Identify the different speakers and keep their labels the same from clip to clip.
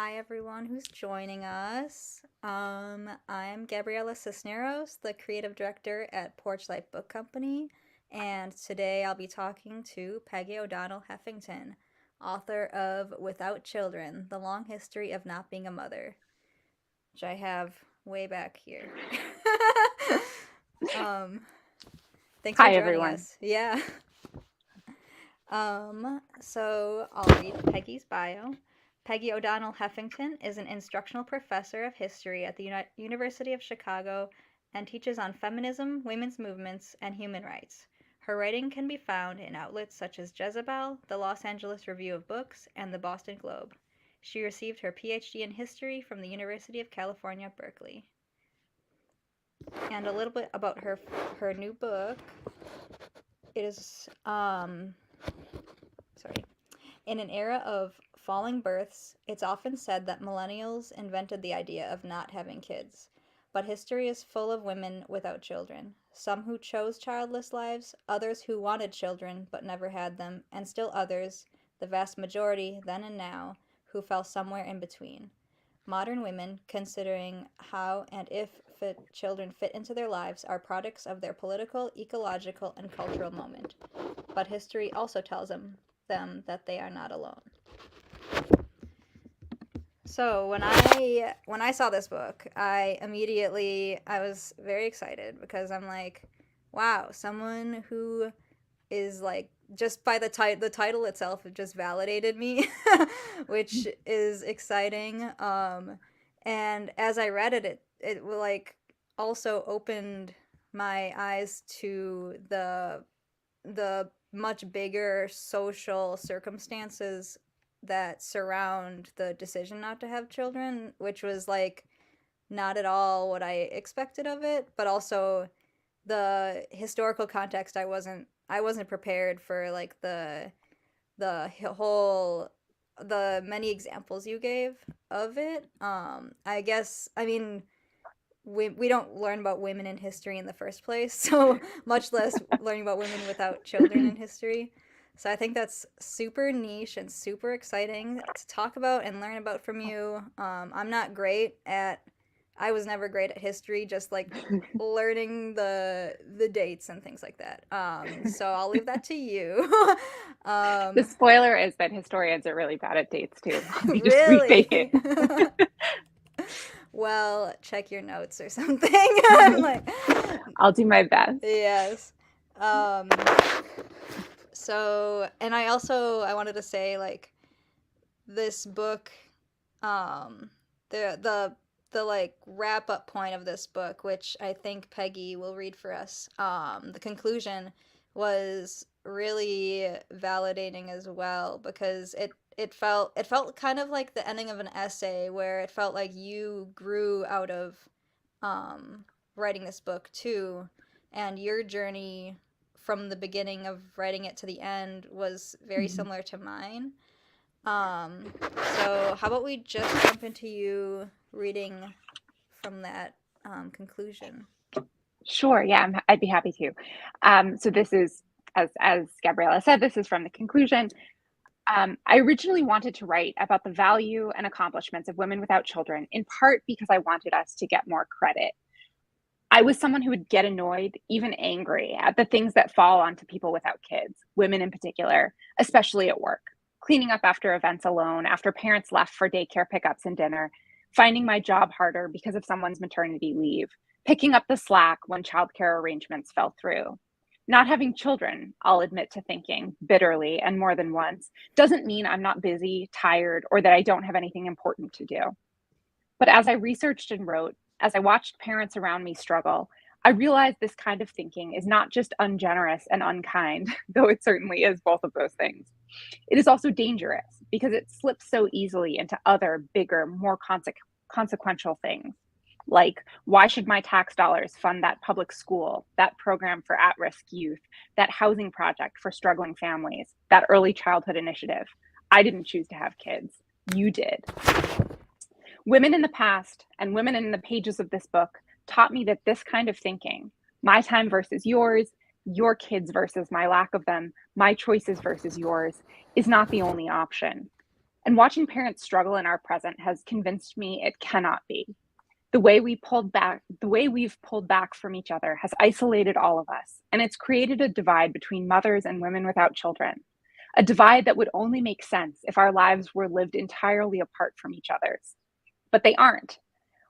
Speaker 1: Hi everyone who's joining us. I'm Gabriella Cisneros, the creative director at Porchlight Book Company, and today I'll be talking to Peggy O'Donnell Heffington, author of Without Children: The Long History of Not Being a Mother, which I have way back here. um, Thanks for
Speaker 2: Hi,
Speaker 1: joining
Speaker 2: everyone.
Speaker 1: us. Yeah. So I'll read Peggy's bio. Peggy O'Donnell Heffington is an instructional professor of history at the University of Chicago and teaches on feminism, women's movements, and human rights. Her writing can be found in outlets such as Jezebel, the Los Angeles Review of Books, and the Boston Globe. She received her PhD in history from the University of California, Berkeley. And a little bit about her new book. It is sorry. In an era of falling births, it's often said that millennials invented the idea of not having kids. But history is full of women without children. Some who chose childless lives, others who wanted children but never had them, and still others, the vast majority, then and now, who fell somewhere in between. Modern women, considering how and if children fit into their lives, are products of their political, ecological, and cultural moment. But history also tells them that they are not alone. So when I saw this book, I was very excited because I'm like, wow, someone who is like just by the title itself it just validated me, which is exciting. And as I read it like also opened my eyes to the much bigger social circumstances that surround the decision not to have children, which was like not at all what I expected of it, but also the historical context I wasn't prepared for, like the whole the many examples you gave of it. I guess I mean we don't learn about women in history in the first place, so much less learning about women without children in history. So I think that's super niche and super exciting to talk about and learn about from you. I'm not great at, I was never great at history, just like learning the dates and things like that. So I'll leave that to you.
Speaker 2: The
Speaker 1: um,
Speaker 2: spoiler is that historians are really bad at dates too. They just refake
Speaker 1: really?
Speaker 2: it.
Speaker 1: Well, check your notes or something. I'm like,
Speaker 2: I'll do my best.
Speaker 1: yes. Um, and I wanted to say, like, this book, um, the like wrap up point of this book, which I think Peggy will read for us. The conclusion was really validating as well because it felt kind of like the ending of an essay where it felt like you grew out of um, writing this book too, and your journey from the beginning of writing it to the end was very similar to mine. Um, so how about we just jump into you reading from that conclusion?
Speaker 2: Sure, yeah, I'd be happy to. So this is, as Gabriella said, this is from the conclusion. I originally wanted to write about the value and accomplishments of women without children, in part because I wanted us to get more credit. I was someone who would get annoyed, even angry, at the things that fall onto people without kids, women in particular, especially at work. Cleaning up after events alone, after parents left for daycare pickups and dinner, finding my job harder because of someone's maternity leave, picking up the slack when childcare arrangements fell through. Not having children, I'll admit to thinking bitterly and more than once, doesn't mean I'm not busy, tired, or that I don't have anything important to do. But as I researched and wrote, as I watched parents around me struggle, I realized this kind of thinking is not just ungenerous and unkind, though it certainly is both of those things. It is also dangerous because it slips so easily into other, bigger, more consequential things. Like, why should my tax dollars fund that public school, that program for at risk youth, that housing project for struggling families, that early childhood initiative? I didn't choose to have kids. You did. Women in the past and women in the pages of this book taught me that this kind of thinking, my time versus yours, your kids versus my lack of them, my choices versus yours, is not the only option. And watching parents struggle in our present has convinced me it cannot be. The way we've pulled back from each other has isolated all of us, and it's created a divide between mothers and women without children, a divide that would only make sense if our lives were lived entirely apart from each other's. But they aren't.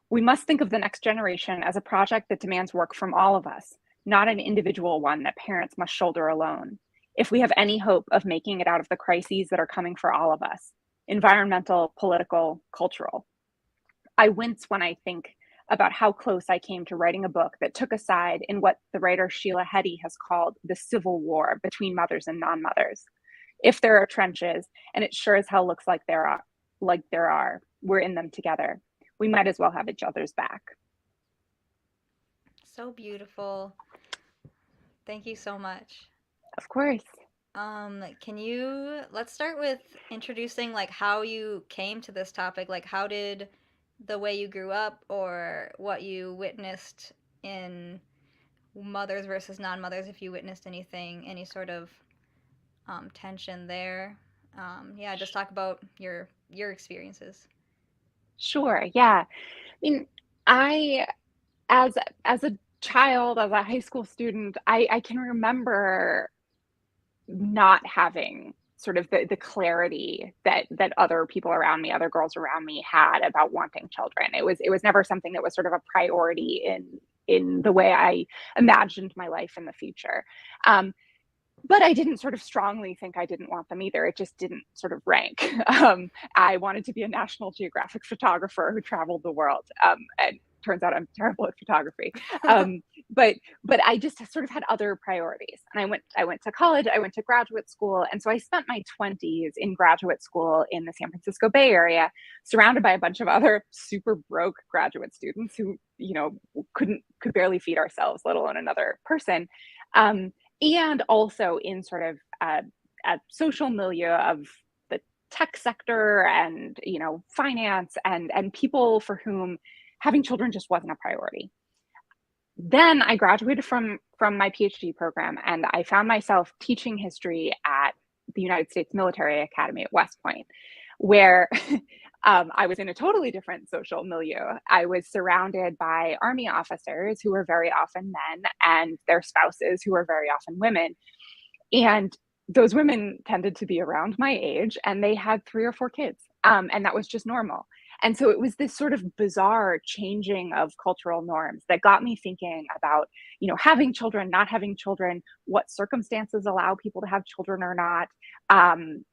Speaker 2: We must think of the next generation as a project that demands work from all of us, not an individual one that parents must shoulder alone. If we have any hope of making it out of the crises that are coming for all of us, environmental, political, cultural. I wince when I think about how close I came to writing a book that took a side in what the writer Sheila Heti has called the civil war between mothers and non-mothers. If there are trenches, and it sure as hell looks like there are, we're in them together. We might as well have each other's back.
Speaker 1: So beautiful. Thank you so much.
Speaker 2: Of course.
Speaker 1: Can you let's start with introducing like how you came to this topic. Like how did the way you grew up or what you witnessed in mothers versus non-mothers, if you witnessed anything, any sort of tension there. Yeah, just talk about your experiences.
Speaker 2: Sure. Yeah. I mean, I as as a child, as a high school student, I can remember not having sort of the clarity that other people around me, other girls around me had about wanting children. It was never something that was sort of a priority in the way I imagined my life in the future. Um, but I didn't sort of strongly think I didn't want them either. It just didn't sort of rank. I wanted to be a National Geographic photographer who traveled the world, and turns out I'm terrible at photography. Um, but I just sort of had other priorities. And I went to college, I went to graduate school, and so I spent my 20s in graduate school in the San Francisco Bay Area, surrounded by a bunch of other super broke graduate students who could barely feed ourselves, let alone another person. Um, and also in sort of a social milieu of the tech sector and finance and people for whom having children just wasn't a priority. Then I graduated from my PhD program, and I found myself teaching history at the United States Military Academy at West Point, where I was in a totally different social milieu. I was surrounded by Army officers who were very often men and their spouses who were very often women. And those women tended to be around my age, and they had 3 or 4 kids. And that was just normal. And so it was this sort of bizarre changing of cultural norms that got me thinking about, having children, not having children, what circumstances allow people to have children or not, and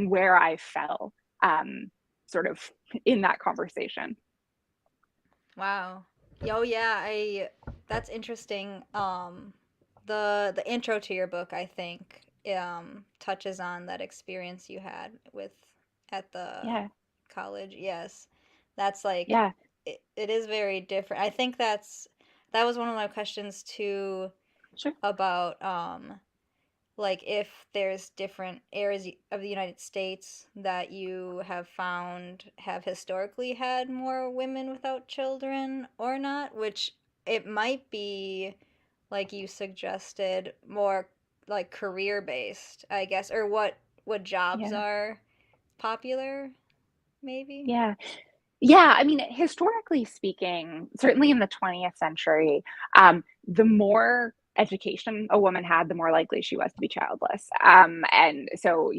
Speaker 2: where I fell, sort of in that conversation.
Speaker 1: Wow. Oh yeah, I that's interesting. The intro to your book, I think, touches on that experience you had with at the
Speaker 2: Yeah,
Speaker 1: college. Yes. That's like
Speaker 2: yeah,
Speaker 1: it is very different. I think that was one of my questions too
Speaker 2: sure.
Speaker 1: about like if there's different areas of the United States that you have found have historically had more women without children or not, which it might be like you suggested more like career based, I guess, or what jobs
Speaker 2: Yeah,
Speaker 1: are popular maybe.
Speaker 2: yeah. Yeah, I mean, historically speaking, certainly in the 20th century, the more education a woman had, the more likely she was to be childless. And so,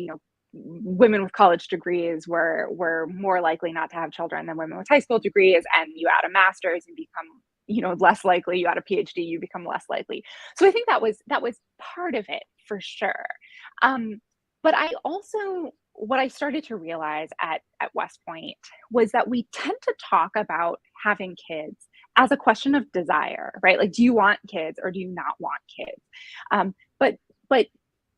Speaker 2: women with college degrees were more likely not to have children than women with high school degrees. And you add a master's and become, less likely. You add a PhD, you become less likely. So I think that was part of it for sure. Um, but I also what I started to realize at West Point was that we tend to talk about having kids as a question of desire, right? Like, do you want kids or do you not want kids? But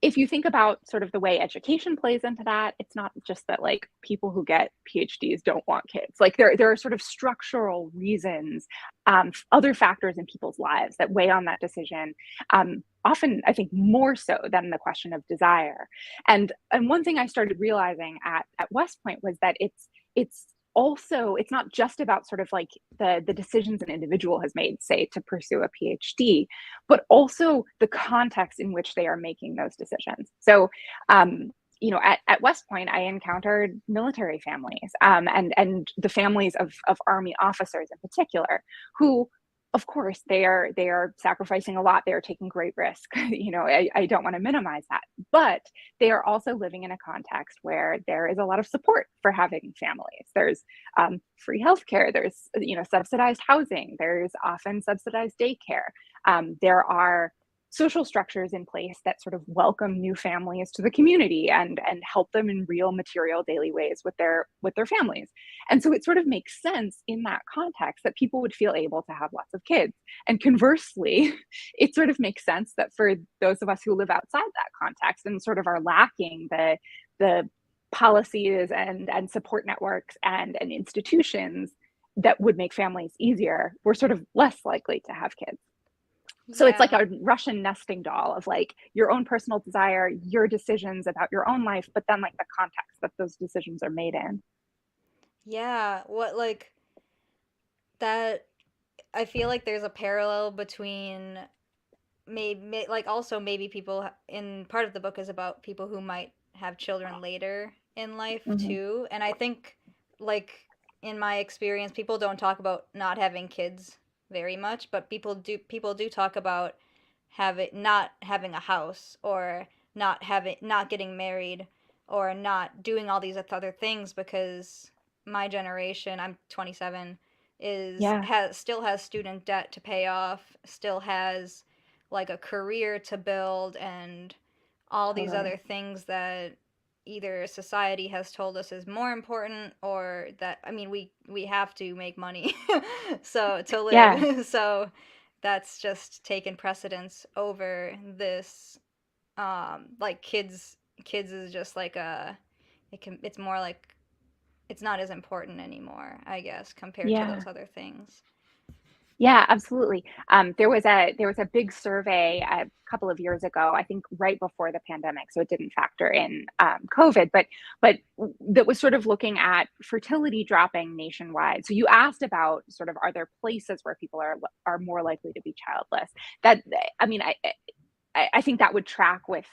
Speaker 2: if you think about sort of the way education plays into that, it's not just that like people who get PhDs don't want kids. Like there are sort of structural reasons, other factors in people's lives that weigh on that decision. Often, I think, more so than the question of desire. And one thing I started realizing at West Point was that it's also it's not just about sort of like the decisions an individual has made, say, to pursue a PhD, but also the context in which they are making those decisions. So at West Point, I encountered military families, and the families of Army officers in particular, who, of course, they are sacrificing a lot. They are taking great risk. I don't want to minimize that, but they are also living in a context where there is a lot of support for having families. There's free healthcare. There's subsidized housing. There's often subsidized daycare. There are social structures in place that sort of welcome new families to the community and help them in real material daily ways with their families. And so it sort of makes sense in that context that people would feel able to have lots of kids. And conversely, it sort of makes sense that for those of us who live outside that context and sort of are lacking the policies and support networks and institutions that would make families easier, we're sort of less likely to have kids. So it's like
Speaker 1: Yeah.
Speaker 2: a Russian nesting doll of like your own personal desire, your decisions about your own life, but then like the context that those decisions are made in.
Speaker 1: Yeah. What, like, that, I feel like there's a parallel between maybe, like, also maybe people in part of the book is about people who might have children later in life
Speaker 2: Mm-hmm.
Speaker 1: too. And I think, like, in my experience, people don't talk about not having kids very much, but people do talk about not having a house, or not getting married, or not doing all these other things, because my generation, I'm 27,
Speaker 2: Yeah,
Speaker 1: still has student debt to pay off, still has like a career to build, and all these
Speaker 2: totally.
Speaker 1: other things that either society has told us is more important, or that, I mean, we have to make money so to
Speaker 2: Yeah,
Speaker 1: live. So that's just taken precedence over this, like, kids is just like it's more like it's not as important anymore, I guess, compared to
Speaker 2: yeah.
Speaker 1: those other things.
Speaker 2: Yeah, absolutely. There was a big survey a couple of years ago, I think right before the pandemic, so it didn't factor in COVID, but that was sort of looking at fertility dropping nationwide. So you asked about sort of, are there places where people are more likely to be childless? That I mean, I think that would track with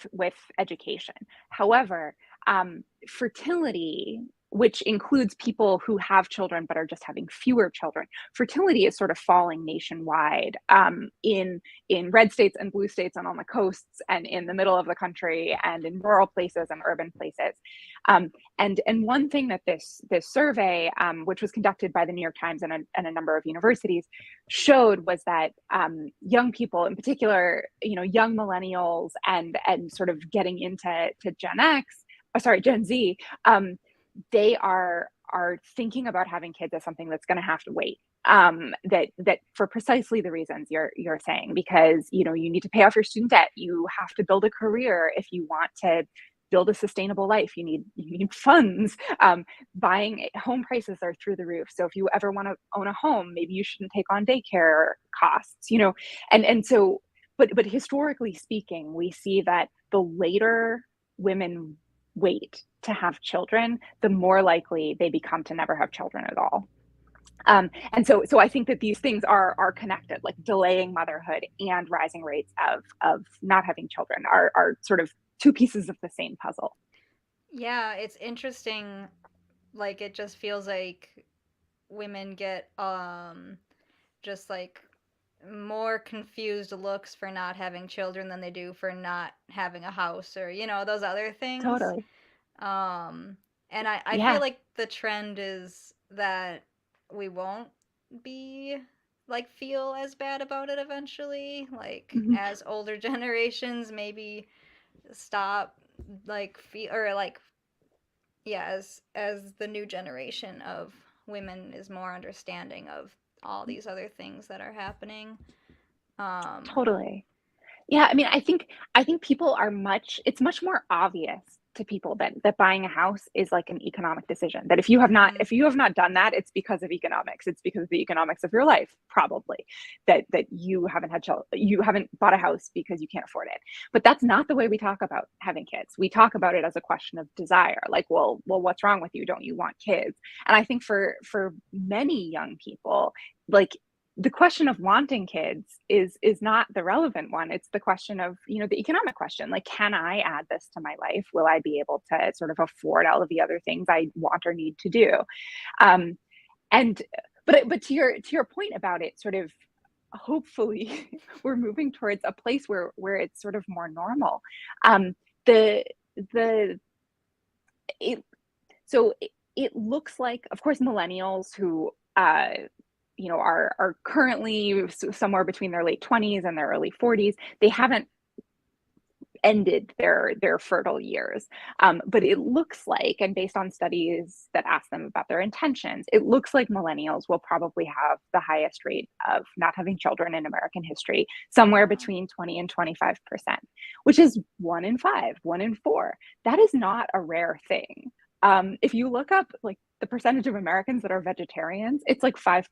Speaker 2: education. However, fertility, which includes people who have children but are just having fewer children, fertility is sort of falling nationwide, in red states and blue states and on the coasts and in the middle of the country and in rural places and urban places. And one thing that this survey, which was conducted by the New York Times and a number of universities, showed was that young people, in particular, young millennials and sort of getting into Gen Z, they are thinking about having kids as something that's going to have to wait. That for precisely the reasons you're saying, because you need to pay off your student debt, you have to build a career if you want to build a sustainable life, you need funds. Buying home prices are through the roof, so if you ever want to own a home, maybe you shouldn't take on daycare costs, and so, but historically speaking, we see that the later women wait to have children, the more likely they become to never have children at all. And so I think that these things are connected, like delaying motherhood and rising rates of not having children are sort of two pieces of the same puzzle.
Speaker 1: Yeah, it's interesting. Like, it just feels like women get just like more confused looks for not having children than they do for not having a house, or those other things.
Speaker 2: Totally.
Speaker 1: um and I feel
Speaker 2: Yeah.
Speaker 1: like the trend is that we won't be like feel as bad about it eventually, like,
Speaker 2: Mhm.
Speaker 1: as older generations maybe stop, like, feel, or like, yeah, as the new generation of women is more understanding of all these other things that are happening. um
Speaker 2: Totally. Yeah, I mean, I think people are it's much more obvious to people that buying a house is like an economic decision. That
Speaker 1: mhm.
Speaker 2: if you have not done that, it's because of economics. It's because of the economics of your life, probably. That you haven't bought a house because you can't afford it. But that's not the way we talk about having kids. We talk about it as a question of desire. Like, well, what's wrong with you? Don't you want kids? And I think for many young people, like the question of wanting kids is not the relevant one. It's the question of, the economic question. Like, can I add this to my life? Will I be able to sort of afford all of the other things I want or need to do? Um, and but to your point about it, sort of, hopefully we're moving towards a place where it's sort of more normal. The the it so it looks like, of course, millennials who are currently somewhere between their late 20s and their early 40s. They haven't ended their fertile years. But it looks like, and based on studies that ask them about their intentions, it looks like millennials will probably have the highest rate of not having children in American history, somewhere between 20 and 25%, which is 1 in 5, 1 in 4. That is not a rare thing. If you look up like the percentage of Americans that are vegetarians, it's like 5%.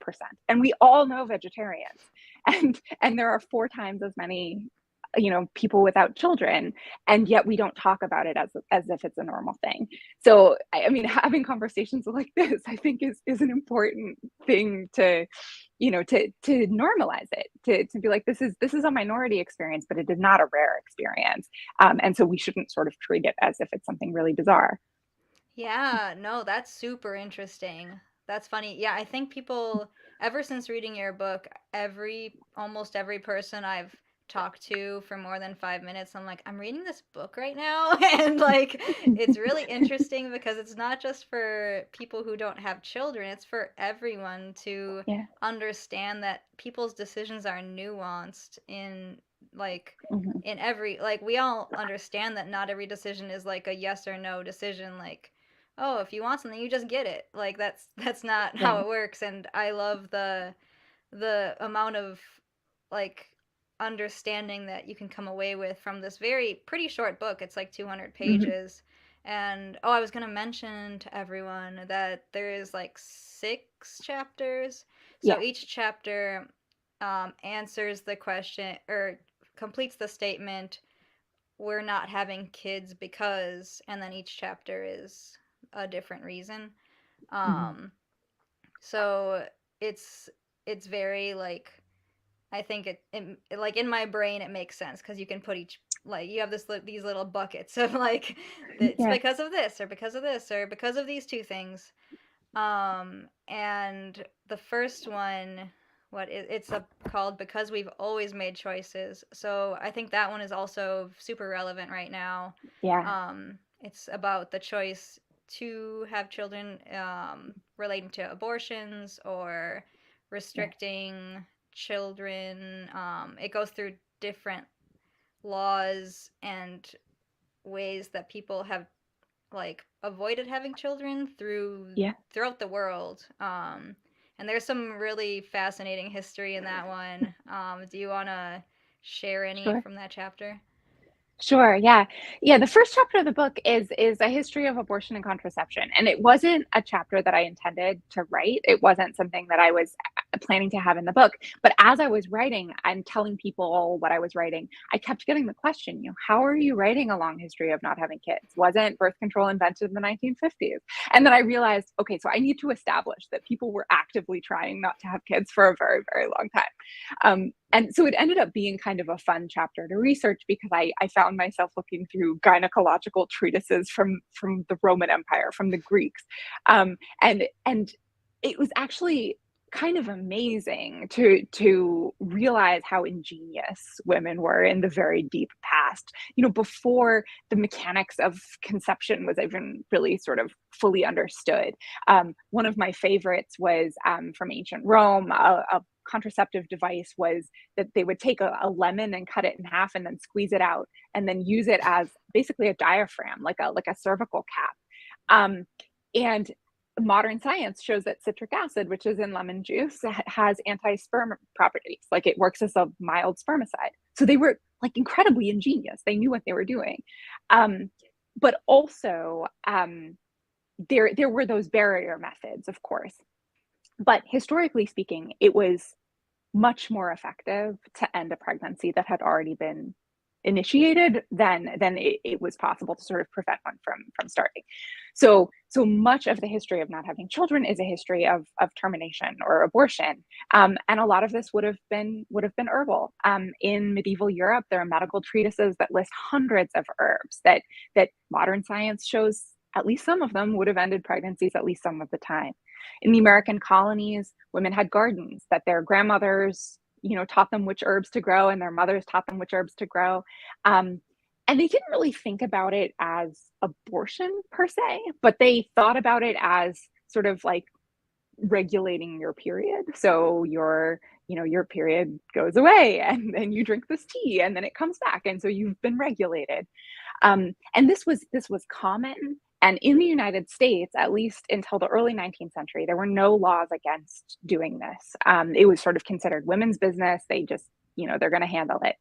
Speaker 2: And we all know vegetarians. And there are 4 times as many people without children, and yet we don't talk about it as if it's a normal thing. So I mean, having conversations like this, I think, is an important thing to normalize it, to be like, this is a minority experience, but it is not a rare experience. And so we shouldn't sort of treat it as if it's something really bizarre.
Speaker 1: Yeah, no, that's super interesting. That's funny. Yeah, I think people, ever since reading your book, almost every person I've talked to for more than 5 minutes, I'm like, I'm reading this book right now. And like, it's really interesting because it's not just for people who don't have children, it's for everyone to
Speaker 2: Yeah.
Speaker 1: understand that people's decisions are nuanced like,
Speaker 2: Hmm.
Speaker 1: in every, like, we all understand that not every decision is like a yes or no decision. Like, oh, if you want something, you just get it. Like, that's not how
Speaker 2: Right.
Speaker 1: it works. And I love the amount of like understanding that you can come away with from this very pretty short book. It's like 200
Speaker 2: Hmm.
Speaker 1: pages. And oh, I was going to mention to everyone that there is like 6 chapters. So
Speaker 2: Yeah.
Speaker 1: each chapter answers the question or completes the statement, we're not having kids because, and then each chapter is a different reason.
Speaker 2: Hmm.
Speaker 1: Um, so it's it's very like, I think like in my brain it makes sense because you can put each, like, you have these little buckets of like, it's
Speaker 2: Yeah.
Speaker 1: because of this or because of this or because of these two things. And the first one, called Because We've Always Made Choices. So I think that one is also super relevant right now.
Speaker 2: Yeah.
Speaker 1: It's about the choice to have children, relating to abortions or
Speaker 2: Yeah.
Speaker 1: restricting children. It goes through different laws and ways that people have like avoided having children
Speaker 2: Yeah.
Speaker 1: throughout the world. And there's some really fascinating history in that one. Do you want to share any
Speaker 2: Sure.
Speaker 1: from that chapter?
Speaker 2: Sure, yeah. Yeah, the first chapter of the book is a history of abortion and contraception. And it wasn't a chapter that I intended to write. It wasn't something that I was planning to have in the book. But as I was writing and telling people what I was writing, I kept getting the question, how are you writing a long history of not having kids? Wasn't birth control invented in the 1950s? And then I realized, okay, so I need to establish that people were actively trying not to have kids for a very, very long time. And so it ended up being kind of a fun chapter to research because I found myself looking through gynecological treatises from the Roman Empire, from the Greeks. And it was actually kind of amazing to realize how ingenious women were in the very deep past, before the mechanics of conception was even really sort of fully understood. One of my favorites was from ancient Rome. A contraceptive device was that they would take a lemon and cut it in half and then squeeze it out and then use it as basically a diaphragm, like a cervical cap. And modern science shows that citric acid, which is in lemon juice, has anti-sperm properties. Like, it works as a mild spermicide. So they were like incredibly ingenious. They knew what they were doing. But also, there were those barrier methods, of course. But historically speaking, it was much more effective to end a pregnancy that had already been initiated, then it was possible to sort of prevent one from starting. So much of the history of not having children is a history of termination or abortion, and a lot of this would have been herbal. In medieval Europe, there are medical treatises that list hundreds of herbs that modern science shows at least some of them would have ended pregnancies at least some of the time. In the American colonies, women had gardens that their grandmothers, taught them which herbs to grow, and their mothers taught them which herbs to grow. And they didn't really think about it as abortion per se, but they thought about it as sort of like regulating your period. So your period goes away, and then you drink this tea, and then it comes back, and so you've been regulated. And this was common. And in the United States, at least until the early 19th century, there were no laws against doing this. It was sort of considered women's business. They just, they're going to handle it.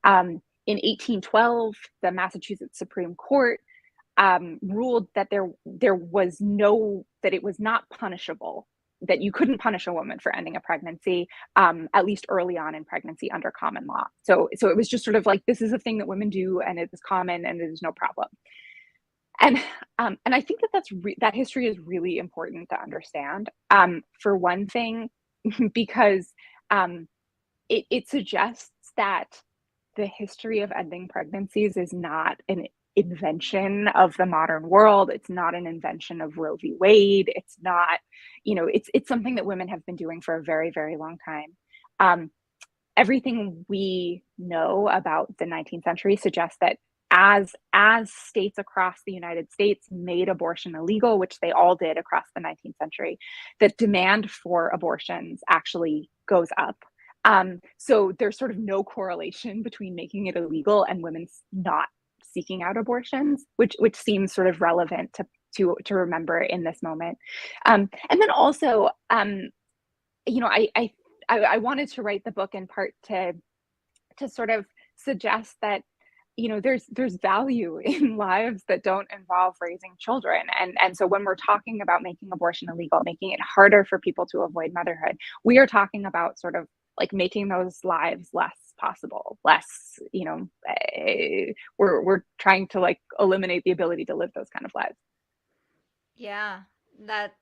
Speaker 2: In 1812, the Massachusetts Supreme Court ruled that that it was not punishable, that you couldn't punish a woman for ending a pregnancy, at least early on in pregnancy under common law. So it was just sort of like, this is a thing that women do, and it is common, and it is no problem. And I think that history is really important to understand. For one thing, because it suggests that the history of ending pregnancies is not an invention of the modern world. It's not an invention of Roe v. Wade. It's not, it's something that women have been doing for a very, very long time. Everything we know about the 19th century suggests that as states across the United States made abortion illegal, which they all did across the 19th century, that demand for abortions actually goes up. So there's sort of no correlation between making it illegal and women not seeking out abortions, which seems sort of relevant to remember in this moment. And then also, I wanted to write the book in part to sort of suggest that there's value in lives that don't involve raising children. And so when we're talking about making abortion illegal, making it harder for people to avoid motherhood, we are talking about sort of like making those lives less possible, less, we're trying to like eliminate the ability to live those kind of lives.
Speaker 1: Yeah, that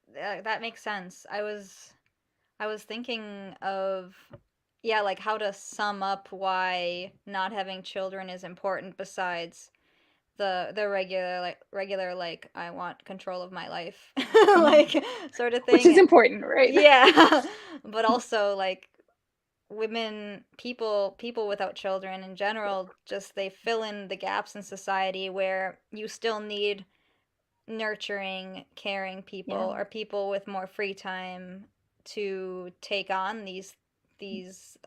Speaker 1: makes sense. I was thinking of, yeah, like how to sum up why not having children is important besides the regular like I want control of my life like sort of
Speaker 2: Which is
Speaker 1: thing.
Speaker 2: important, right?
Speaker 1: Yeah. But also like people without children in general, just they fill in the gaps in society where you still need nurturing, caring people
Speaker 2: Yeah.
Speaker 1: or people with more free time to take on these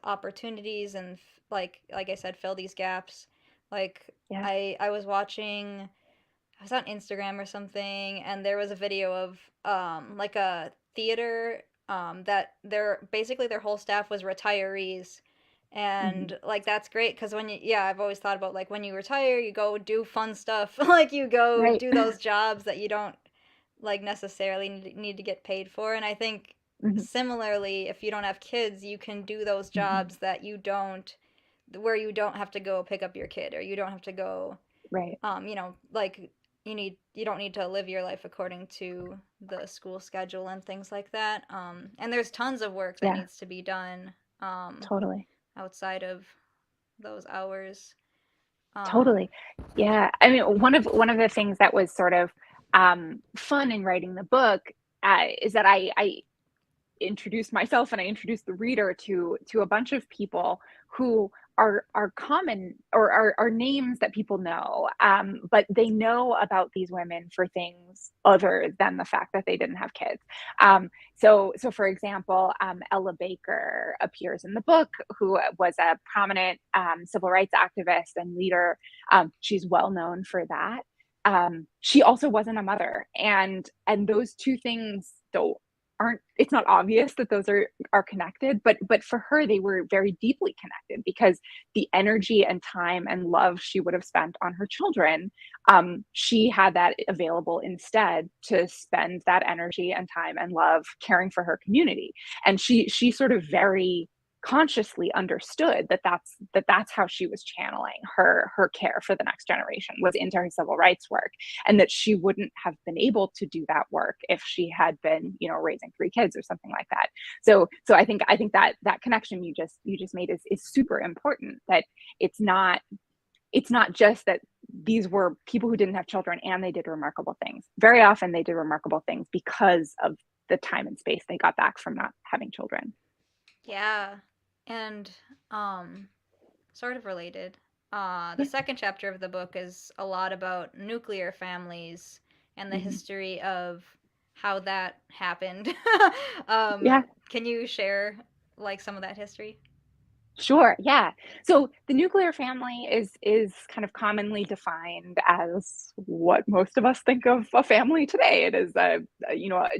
Speaker 1: opportunities and like I said, fill these gaps. Like
Speaker 2: Yeah.
Speaker 1: I was watching, I was on Instagram or something, and there was a video of like a theater that their whole staff was retirees.
Speaker 2: Mm-hmm.
Speaker 1: And like that's great because when you, yeah, I've always thought about like when you retire, you go do fun stuff. Like you go
Speaker 2: Right.
Speaker 1: do those jobs that you don't like necessarily need to get paid for. And I think
Speaker 2: Mm-hmm.
Speaker 1: similarly, if you don't have kids, you can do those
Speaker 2: Mm-hmm.
Speaker 1: jobs that you don't, where you don't have to go pick up your kid or you don't have to go
Speaker 2: Right.
Speaker 1: like you don't need to live your life according to the school schedule and things like that. And there's tons of work that
Speaker 2: Yeah.
Speaker 1: needs to be done
Speaker 2: Totally.
Speaker 1: outside of those hours. Um,
Speaker 2: Totally. Yeah. I mean, one of the things that was sort of fun in writing the book is that I introduced myself and I introduced the reader to a bunch of people who are common or are names that people know, but they know about these women for things other than the fact that they didn't have kids. So for example, Ella Baker appears in the book, who was a prominent civil rights activist and leader. She's well known for that. She also wasn't a mother, and those two things don't aren't it's not obvious that those are connected, but for her they were very deeply connected because the energy and time and love she would have spent on her children, she had that available instead to spend that energy and time and love caring for her community. And she sort of very consciously understood that that's how she was channeling her care for the next generation, was into her civil rights work, and that she wouldn't have been able to do that work if she had been, you know, raising 3 kids or something like that. So I think that connection you just made is super important, that it's not just that these were people who didn't have children and they did remarkable things. Very often they did remarkable things because of the time and space they got back from not having children.
Speaker 1: Yeah. And sort of related. The second chapter of the book is a lot about nuclear families and the
Speaker 2: Mm-hmm.
Speaker 1: history of how that happened.
Speaker 2: Yeah.
Speaker 1: Can you share like some of that history?
Speaker 2: Sure, yeah. So the nuclear family is kind of commonly defined as what most of us think of a family today. It is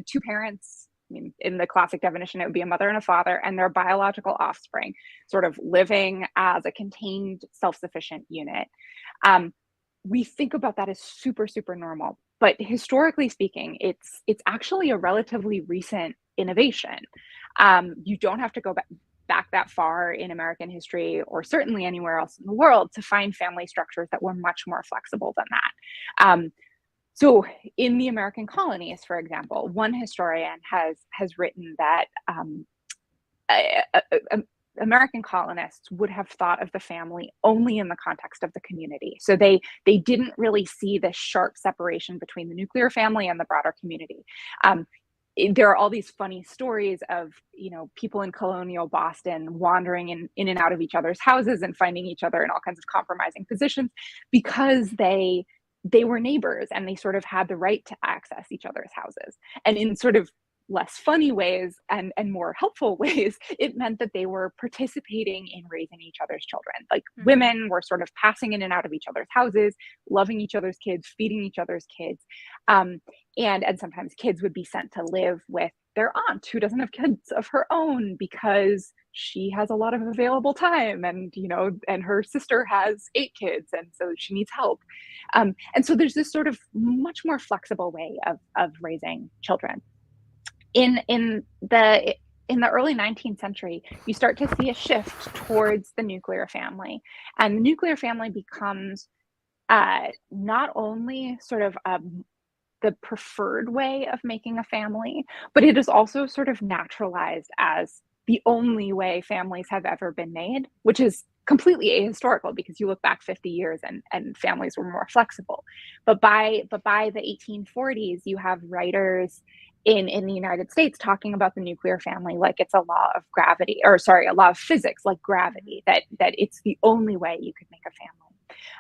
Speaker 2: two parents. I mean, in the classic definition, it would be a mother and a father and their biological offspring, sort of living as a contained, self-sufficient unit. Um, we think about that as super, super normal, but historically speaking, it's actually a relatively recent innovation. You don't have to go back that far in American history, or certainly anywhere else in the world, to find family structures that were much more flexible than that. So in the American colonies, for example, one historian has written that uh, uh, American colonists would have thought of the family only in the context of the community. So they didn't really see this sharp separation between the nuclear family and the broader community. Um, there are all these funny stories of, you know, people in colonial Boston wandering in and out of each other's houses and finding each other in all kinds of compromising positions because they were neighbors and they sort of had the right to access each other's houses. And in sort of less funny ways and more helpful ways, it meant that they were participating in raising each other's children. Like
Speaker 1: Mm-hmm.
Speaker 2: women were sort of passing in and out of each other's houses, loving each other's kids, feeding each other's kids. Um, and sometimes kids would be sent to live with their aunt who doesn't have kids of her own because she has a lot of available time, and you know, and her sister has 8 kids and so she needs help. And so there's this sort of much more flexible way of raising children. In the early 19th century, you start to see a shift towards the nuclear family, and the nuclear family becomes not only sort of the preferred way of making a family, but it is also sort of naturalized as the only way families have ever been made, which is completely ahistorical because you look back 50 years and families were more flexible. But by the 1840s, you have writers in the United States talking about the nuclear family like it's a law of gravity, or sorry, a law of physics like gravity, that it's the only way you could make a family.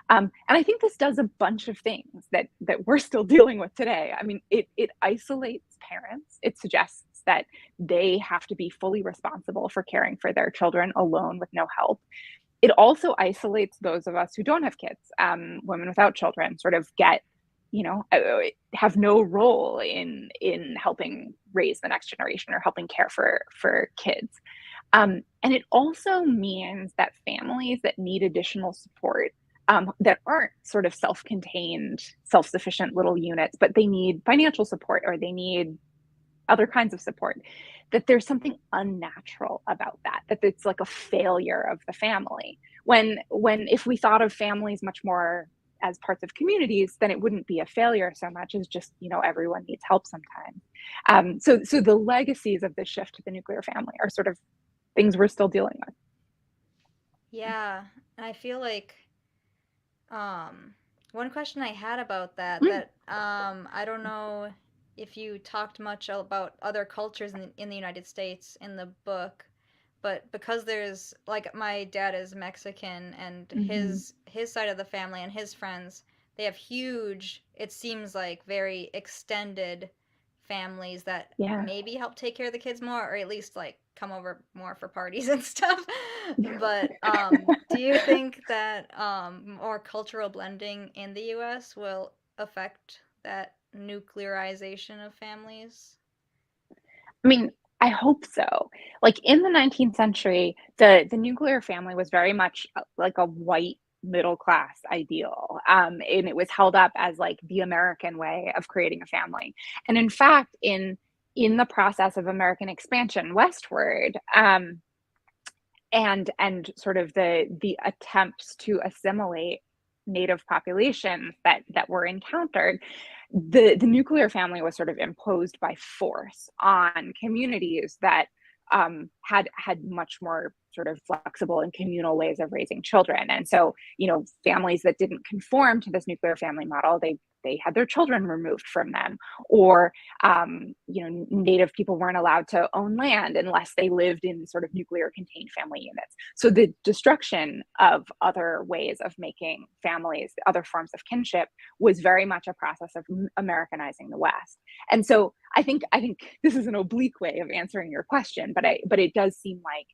Speaker 2: And I think this does a bunch of things that we're still dealing with today. I mean, it isolates parents. It suggests that they have to be fully responsible for caring for their children alone with no help. It also isolates those of us who don't have kids. Women without children sort of get, you know, have no role in helping raise the next generation or helping care for kids. And it also means that families that need additional support, that aren't sort of self-contained, self-sufficient little units, but they need financial support or they need other kinds of support, that there's something unnatural about that it's like a failure of the family. When if we thought of families much more as parts of communities, then it wouldn't be a failure so much as just, you know, everyone needs help sometimes. So the legacies of the shift to the nuclear family are sort of things we're still dealing with.
Speaker 1: Yeah, I feel like Um, one question I had about that,
Speaker 2: Mm,
Speaker 1: I don't know if you talked much about other cultures in the United States in the book, but because there's like my dad is Mexican and
Speaker 2: mm-hmm.
Speaker 1: his side of the family and his friends, they have huge, it seems like very extended families that
Speaker 2: Yeah.
Speaker 1: maybe help take care of the kids more or at least like come over more for parties and stuff. But do you think that more cultural blending in the US will affect that nuclearization of families?
Speaker 2: I mean, I hope so. Like in the 19th century, the nuclear family was very much like a white middle class ideal, and it was held up as like the American way of creating a family. And in fact, in the process of American expansion westward, and sort of the attempts to assimilate native populations that were encountered, the nuclear family was sort of imposed by force on communities that had much more sort of flexible and communal ways of raising children. And so, families that didn't conform to this nuclear family model, they had their children removed from them, or native people weren't allowed to own land unless they lived in sort of nuclear contained family units. So the destruction of other ways of making families, other forms of kinship, was very much a process of Americanizing the West. And so I think this is an oblique way of answering your question, but it does seem like,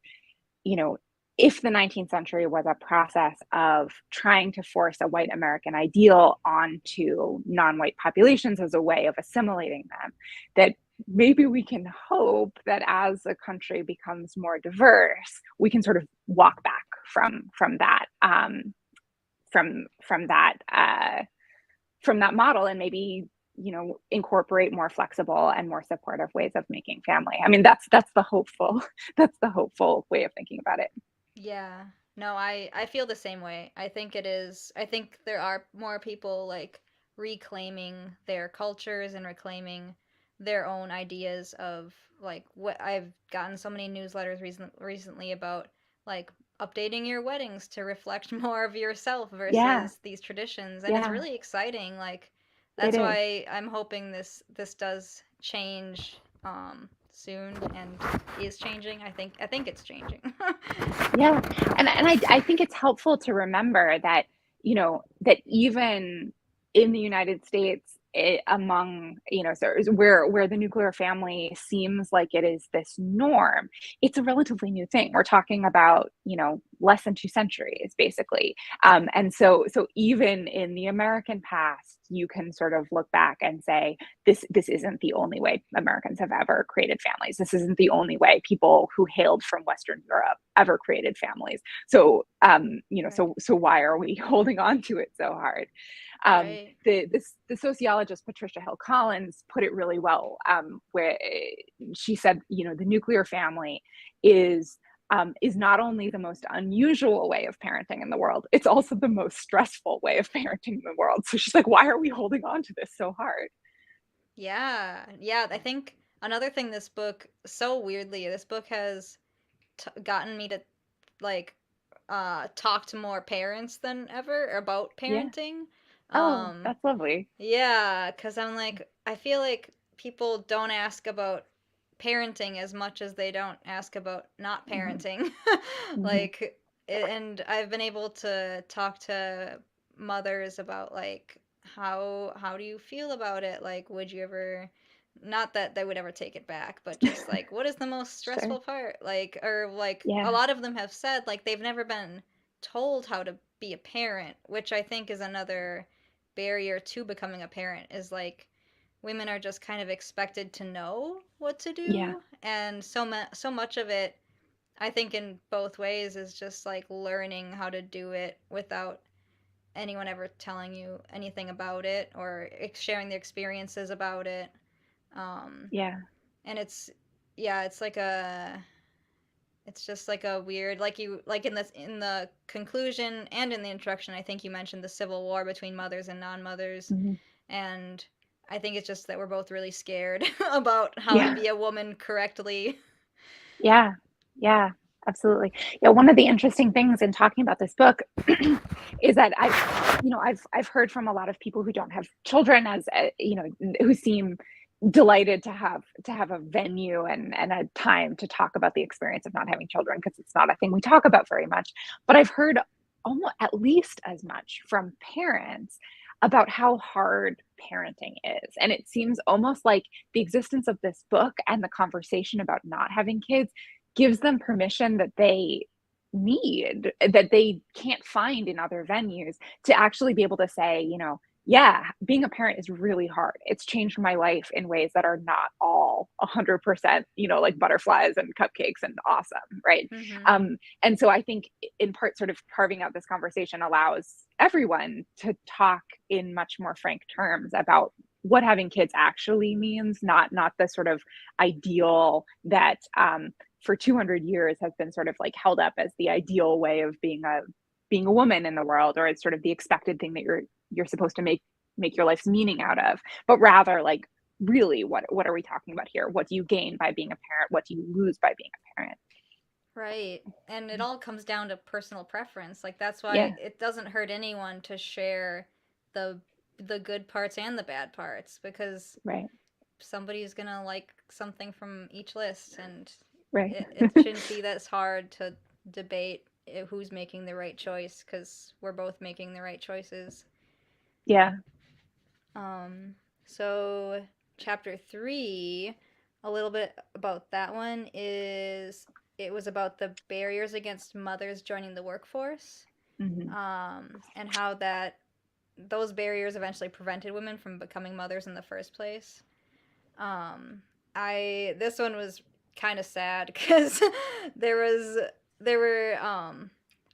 Speaker 2: if the 19th century was a process of trying to force a white American ideal onto non-white populations as a way of assimilating them, that maybe we can hope that as a country becomes more diverse, we can sort of walk back from that model, and maybe incorporate more flexible and more supportive ways of making family. I mean, that's the hopeful way of thinking about it.
Speaker 1: Yeah. No, I feel the same way. I think it is. I think there are more people like reclaiming their cultures and reclaiming their own ideas of like what I've gotten so many newsletters recently about like updating your weddings to reflect more of yourself
Speaker 2: Yeah,
Speaker 1: versus these traditions, and it's
Speaker 2: yeah,
Speaker 1: really exciting. Like
Speaker 2: it
Speaker 1: that's
Speaker 2: is.
Speaker 1: why I'm hoping this does change soon and is changing. I think it's changing.
Speaker 2: Yeah. And I think it's helpful to remember that, that even in the United States, among, so where the nuclear family seems like it is this norm, it's a relatively new thing. We're talking about, less than 2 centuries, basically. And so even in the American past, you can sort of look back and say, this isn't the only way Americans have ever created families. This isn't the only way people who hailed from Western Europe ever created families. So,
Speaker 1: Right.
Speaker 2: so why are we holding on to it so hard?
Speaker 1: Right.
Speaker 2: The sociologist Patricia Hill Collins put it really well, where she said, the nuclear family is not only the most unusual way of parenting in the world, it's also the most stressful way of parenting in the world. So she's like, why are we holding on to this so hard?
Speaker 1: Yeah. Yeah. I think another thing this book has gotten me to like talk to more parents than ever about
Speaker 2: Yeah.
Speaker 1: parenting.
Speaker 2: Oh,
Speaker 1: Um,
Speaker 2: that's lovely.
Speaker 1: yeah, because I'm like, I feel like people don't ask about parenting as much as they don't ask about not
Speaker 2: Hmm.
Speaker 1: parenting.
Speaker 2: Hmm.
Speaker 1: Like, and I've been able to talk to mothers about like how do you feel about it? Like, would you ever, not that they would ever take it back, but just like what is the most
Speaker 2: Sure.
Speaker 1: stressful part? Like, or like a
Speaker 2: Yeah.
Speaker 1: lot of them have said like they've never been told how to be a parent, which I think is another barrier to becoming a parent is like women are just kind of expected to know what to
Speaker 2: Yeah.
Speaker 1: do, and so much of it I think in both ways is just like learning how to do it without anyone ever telling you anything about it or sharing their experiences about it. Um,
Speaker 2: Yeah.
Speaker 1: and it's yeah, it's just like a weird like you like in the conclusion and in the introduction I think you mentioned the civil war between mothers and non-mothers,
Speaker 2: Hmm.
Speaker 1: and I think it's just that we're both really scared about how to
Speaker 2: Yeah.
Speaker 1: be a woman correctly.
Speaker 2: Yeah. Yeah. Absolutely. Yeah. One of the interesting things in talking about this book is that I've heard from a lot of people who don't have children, as who seem delighted to have a venue and a time to talk about the experience of not having children, because it's not a thing we talk about very much. But I've heard almost at least as much from parents about how hard parenting is. And it seems almost like the existence of this book and the conversation about not having kids gives them permission that they need, that they can't find in other venues, to actually be able to say, yeah, being a parent is really hard. It's changed my life in ways that are not all 100%, like butterflies and cupcakes and awesome, right?
Speaker 1: Mhm.
Speaker 2: And so I think in part, sort of carving out this conversation allows everyone to talk in much more frank terms about what having kids actually means, not the sort of ideal that for 200 years has been sort of like held up as the ideal way of being a woman in the world, or it's sort of the expected thing that you're supposed to make your life's meaning out of, but rather like really what are we talking about here? What do you gain by being a parent? What do you lose by being a parent?
Speaker 1: Right. And it all comes down to personal preference. Like that's why
Speaker 2: Yeah,
Speaker 1: it doesn't hurt anyone to share the the good parts and the bad parts because
Speaker 2: right,
Speaker 1: somebody's gonna like something from each list, and
Speaker 2: right.
Speaker 1: it shouldn't be that hard to debate who's making the right choice because we're both making the right choices.
Speaker 2: Yeah.
Speaker 1: Um, so chapter 3, a little bit about that one is it was about the barriers against mothers joining the workforce,
Speaker 2: Hmm.
Speaker 1: and how that those barriers eventually prevented women from becoming mothers in the first place. Um, I this one was kind of sad because there was there were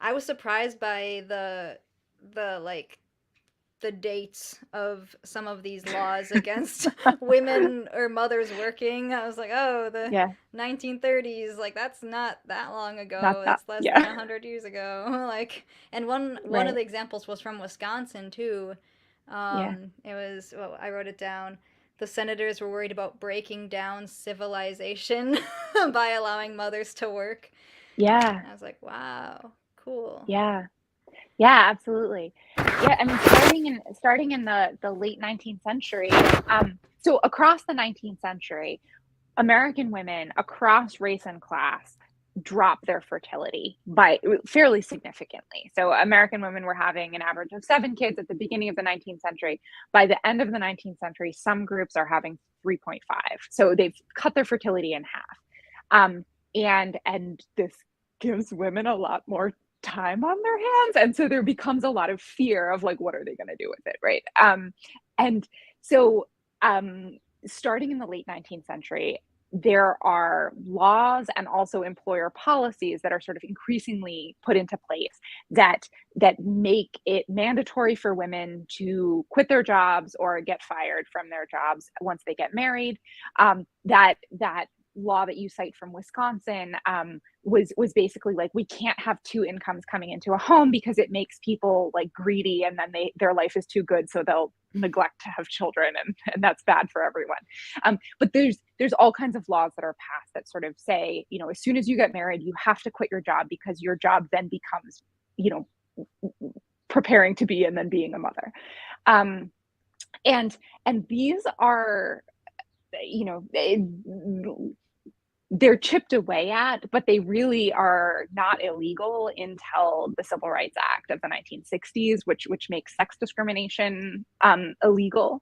Speaker 1: I was surprised by the like the dates of some of these laws against women or mothers working. I was like, oh, the
Speaker 2: Yeah,
Speaker 1: 1930s, like that's not that long
Speaker 2: not
Speaker 1: ago.
Speaker 2: that.
Speaker 1: That's less than
Speaker 2: Yeah.
Speaker 1: 100 years ago. Like, and one of
Speaker 2: Right.
Speaker 1: the examples was from Wisconsin too.
Speaker 2: Yeah.
Speaker 1: It was well, I wrote it down. The senators were worried about breaking down civilization by allowing mothers to work.
Speaker 2: Yeah.
Speaker 1: And I was like, wow, cool.
Speaker 2: Yeah. Yeah, absolutely. Yeah, I mean, starting in the late 19th century, so across the 19th century, American women across race and class dropped their fertility by fairly significantly. So American women were having an average of 7 kids at the beginning of the 19th century. By the end of the 19th century, some groups are having 3.5. So they've cut their fertility in half. Um, and this gives women a lot more time on their hands, and so there becomes a lot of fear of like, what are they going to do with it, right? And so starting in the late 19th century, there are laws and also employer policies that are sort of increasingly put into place that make it mandatory for women to quit their jobs or get fired from their jobs once they get married. That law that you cite from Wisconsin was basically like, we can't have two incomes coming into a home because it makes people like greedy, and then their life is too good, so they'll neglect to have children, and that's bad for everyone. But there's all kinds of laws that are passed that sort of say, as soon as you get married, you have to quit your job because your job then becomes, you know, preparing to be and then being a mother. Um, and these are, you know, they're chipped away at, but they really are not illegal until the Civil Rights Act of the 1960s, which makes sex discrimination illegal.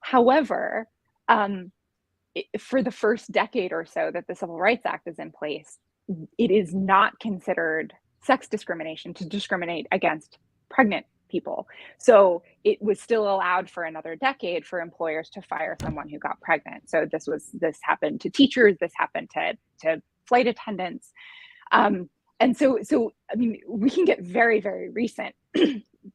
Speaker 2: However, for the first decade or so that the Civil Rights Act is in place, it is not considered sex discrimination to discriminate against pregnant people. So it was still allowed for another decade for employers to fire someone who got pregnant. So this happened to teachers, this happened to flight attendants. And so I mean, we can get very, very recent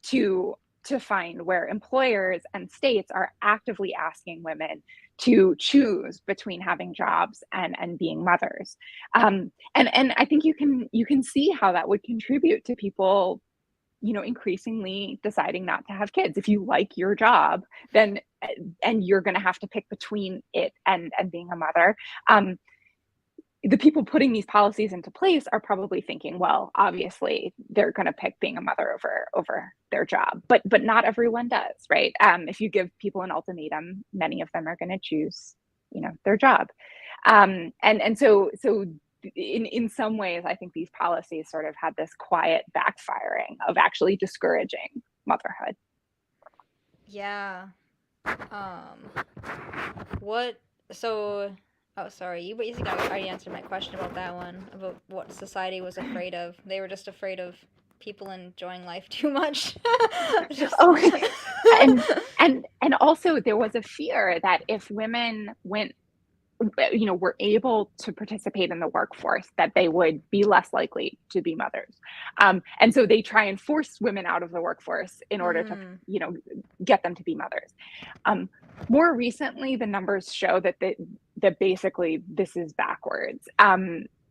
Speaker 2: to find where employers and states are actively asking women to choose between having jobs and being mothers. And I think you can see how that would contribute to people, increasingly deciding not to have kids. If you like your job, then, and you're going to have to pick between it and being a mother. The people putting these policies into place are probably thinking, well, obviously they're going to pick being a mother over their job, but not everyone does, right? If you give people an ultimatum, many of them are going to choose, their job. And so in some ways, I think these policies sort of had this quiet backfiring of actually discouraging motherhood.
Speaker 1: Yeah. Um, what? So, oh, sorry. You basically already answered my question about that one, about what society was afraid of. They were just afraid of people enjoying life too much. Just.
Speaker 2: Oh, and and also there was a fear that if women were able to participate in the workforce, that they would be less likely to be mothers. And so they try and force women out of the workforce in order to,
Speaker 1: Mm,
Speaker 2: get them to be mothers. More recently, the numbers show that basically this is backwards.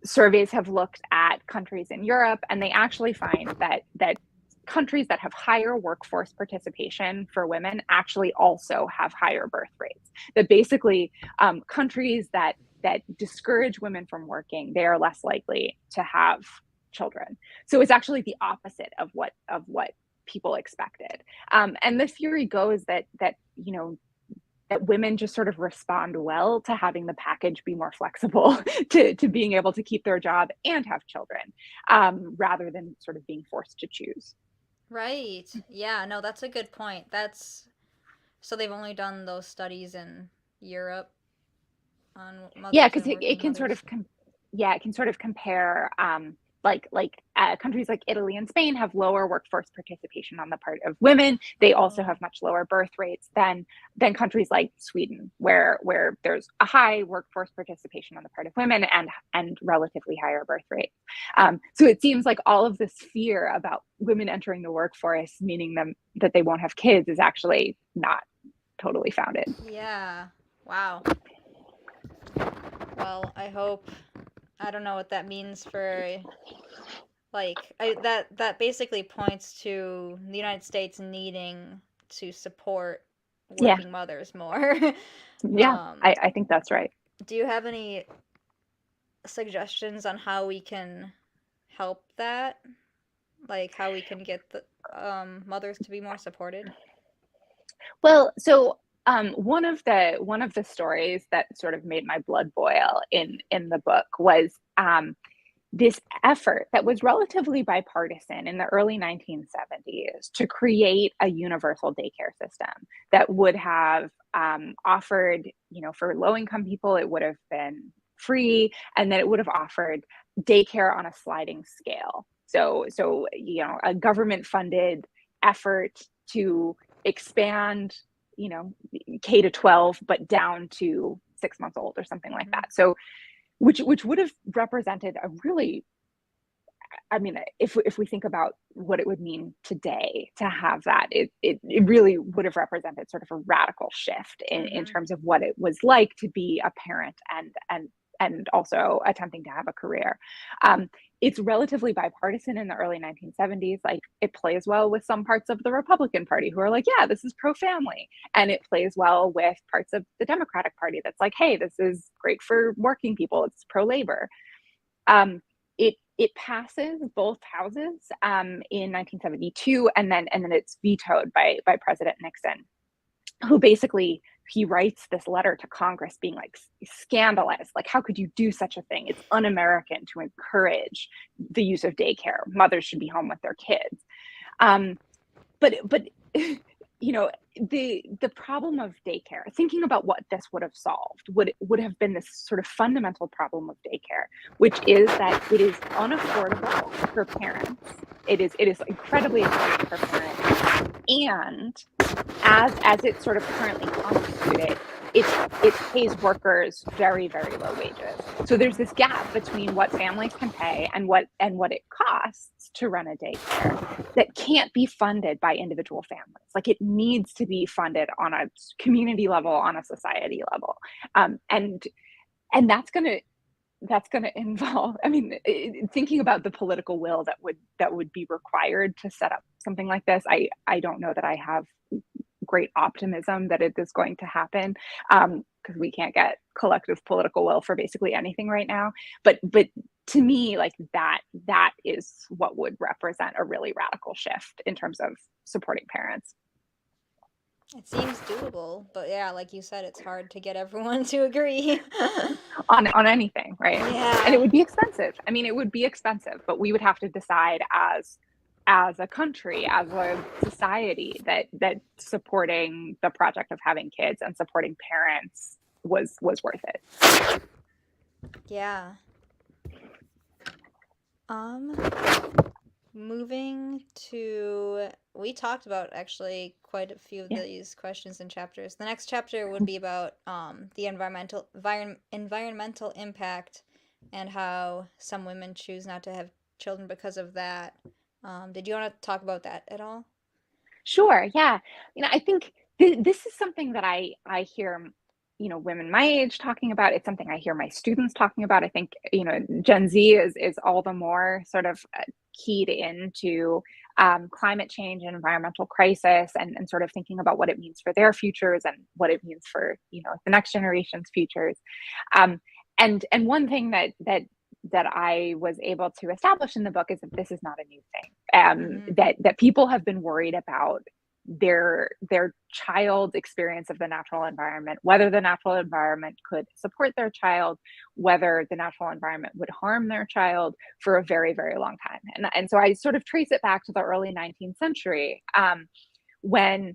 Speaker 2: surveys have looked at countries in Europe, and they actually find that countries that have higher workforce participation for women actually also have higher birth rates. That basically, countries that discourage women from working, they are less likely to have children. So it's actually the opposite of what people expected. And the theory goes that that women just sort of respond well to having the package be more flexible to being able to keep their job and have children, rather than sort of being forced to choose.
Speaker 1: Right. Yeah, no, that's a good point. That's so they've only done those studies in Europe on
Speaker 2: Yeah,
Speaker 1: mothers
Speaker 2: because
Speaker 1: and
Speaker 2: it
Speaker 1: working
Speaker 2: can sort
Speaker 1: mothers.
Speaker 2: of yeah, it can sort of compare, countries like Italy and Spain have lower workforce participation on the part of women. They also
Speaker 1: Oh.
Speaker 2: have much lower birth rates than countries like Sweden, where there's a high workforce participation on the part of women and relatively higher birth rates. So it seems like all of this fear about women entering the workforce, meaning them that they won't have kids, is actually not totally founded.
Speaker 1: Yeah. Wow. Well, I hope I don't know what that means for that basically points to the United States needing to support
Speaker 2: Yeah,
Speaker 1: working mothers more.
Speaker 2: yeah,
Speaker 1: um,
Speaker 2: I think that's right.
Speaker 1: do you have any suggestions on how we can help that? Like how we can get the mothers to be more supported?
Speaker 2: Well, so one of the stories that sort of made my blood boil in the book was, this effort that was relatively bipartisan in the early 1970s to create a universal daycare system that would have, offered, for low income people, it would have been free, and then it would have offered daycare on a sliding scale. So a government funded effort to expand, you know, K to 12, but down to 6 months old or something like
Speaker 1: Hmm.
Speaker 2: that. So which would have represented a really, I mean, if we think about what it would mean today to have that, it really would have represented sort of a radical shift in
Speaker 1: Hmm.
Speaker 2: terms of what it was like to be a parent and also attempting to have a career. Um, it's relatively bipartisan in the early 1970s. Like, it plays well with some parts of the Republican Party who are like, yeah, this is pro-family, and it plays well with parts of the Democratic Party that's like, hey, this is great for working people. It's pro-labor. It passes both houses, in 1972, and then it's vetoed by President Nixon, who basically, he writes this letter to Congress being like, scandalized, like, how could you do such a thing? It's un-American to encourage the use of daycare. Mothers should be home with their kids. Um, but the problem of daycare, thinking about what this would have solved, would have been this sort of fundamental problem of daycare, which is that it is unaffordable for parents. It is incredibly expensive for parents, and as it's sort of currently constituted, it pays workers very, very low wages. So there's this gap between what families can pay and what it costs to run a daycare that can't be funded by individual families. Like, it needs to be funded on a community level, on a society level, and that's going to involve, I mean, thinking about the political will that would be required to set up something like this. I don't know that I have great optimism that it is going to happen, because we can't get collective political will for basically anything right now. But to me, like, that is what would represent a really radical shift in terms of supporting parents
Speaker 1: It seems doable, but yeah, like you said, it's hard to get everyone to agree.
Speaker 2: on anything, right? And it
Speaker 1: Yeah.
Speaker 2: would be expensive. I mean, it would be expensive, but we would have to decide as a country, as a society, that supporting the project of having kids and supporting parents was worth it.
Speaker 1: Yeah. Um, moving to we talked about actually quite a few of
Speaker 2: Yeah.
Speaker 1: these questions and chapters. The next chapter would be about the environmental impact and how some women choose not to have children because of that. Did you want to talk about that at all?
Speaker 2: Sure. Yeah. I think this is something that I hear women my age talking about. It's something I hear my students talking about. I think, Gen Z is all the more sort of keyed into climate change and environmental crisis, and sort of thinking about what it means for their futures and what it means for, the next generation's futures. And one thing that I was able to establish in the book is that this is not a new thing. That people have been worried about their child's experience of the natural environment, whether the natural environment could support their child, whether the natural environment would harm their child, for a very, very long time. And so I sort of trace it back to the early 19th century, when